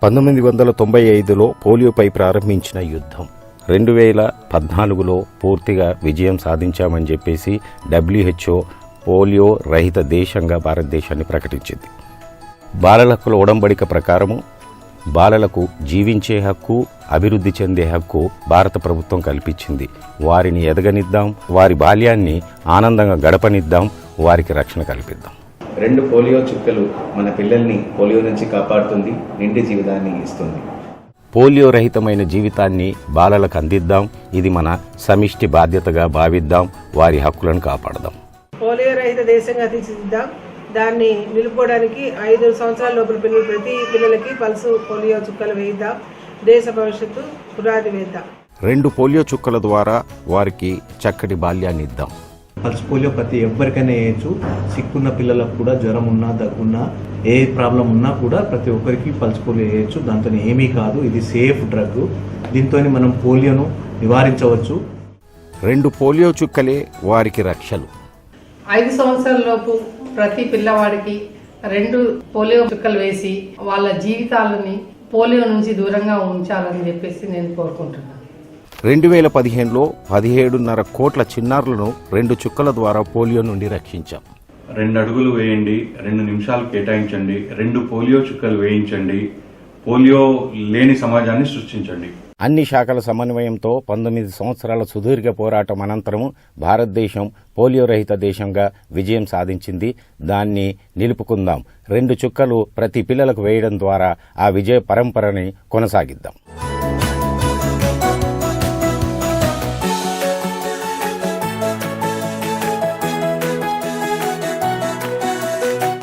1995లో పోలియోపై ప్రారంభించిన యుద్ధం 2014లో పూర్తిగా విజయం సాధించామని చెప్పేసి WHO పోలియో రహిత దేశంగా భారతదేశాన్ని ప్రకటించింది. బాలల హక్కుల ఒడంబడిక ప్రకారము బాలలకు జీవించే హక్కు, అభివృద్ధి చెందే హక్కు భారత ప్రభుత్వం కల్పించింది. వారిని ఎదగనిద్దాం, వారి బాల్యాన్ని ఆనందంగా గడపనిద్దాం, వారికి రక్షణ కల్పిద్దాం. 2 పోలియో చుక్కలు మన పిల్లల్ని పోలియో నుంచి కాపాడుతుంది, నిండి జీవితాన్ని ఇస్తుంది. పోలియో రహితమైన జీవితాన్ని బాలలకు అందిద్దాం. ఇది మన సమిష్టి బాధ్యతగా భావిద్దాం. వారి హక్కులను కాపాడదాం. పోలియో రహిత దేశంగా తీర్చిదిద్దాం. దాన్ని నిలుపుకోవడానికి 5 సంవత్సరాల లోపల ప్రతి పిల్లలకి పల్సు పోలియో చుక్కలు వేయిద్దాం. దేశ భవిష్యత్తు పునాది వేద్దాం. 2 పోలియో చుక్కల ద్వారా వారికి చక్కటి బాల్యాన్ని ఇద్దాం. పల్స్ పోలియో ప్రతి ఎవరికైనా వేయచ్చు. సిక్కున్న పిల్లలకు కూడా జ్వరం ఉన్నా, దగ్గున్నా, ఏ ప్రాబ్లం ఉన్నా కూడా ప్రతి ఒక్కరికి పల్స్ పోలియో వేయచ్చు. దాంతో ఏమీ కాదు. ఇది సేఫ్ డ్రగ్. దీంతో మనం పోలియోను నివారించవచ్చు. 2 పోలియో చుక్కలే వారికి రక్షలు. 5 సంవత్సరాల లోపు ప్రతి పిల్లవాడికి 2 పోలియో చుక్కలు వేసి వాళ్ళ జీవితాలని పోలియో నుంచి దూరంగా ఉంచాలని చెప్పేసి నేను కోరుకుంటున్నాను. 2015లో 17.5 కోట్ల చిన్నారులను 2 చుక్కల ద్వారా పోలియో నుండి రక్షించాం. 2 అడుగులు వేయండి, 2 నిమిషాలు కేటాయించండి, 2 పోలియో చుక్కలు వేయించండి, పోలియో లేని సమాజాన్ని సృష్టించండి. అన్ని శాఖల సమన్వయంతో 19 సంవత్సరాల సుదీర్ఘ పోరాటం అనంతరం భారతదేశం పోలియో రహిత దేశంగా విజయం సాధించింది. దాన్ని నిలుపుకుందాం. 2 చుక్కలు ప్రతి పిల్లలకు వేయడం ద్వారా ఆ విజయ పరంపరని కొనసాగిద్దాం.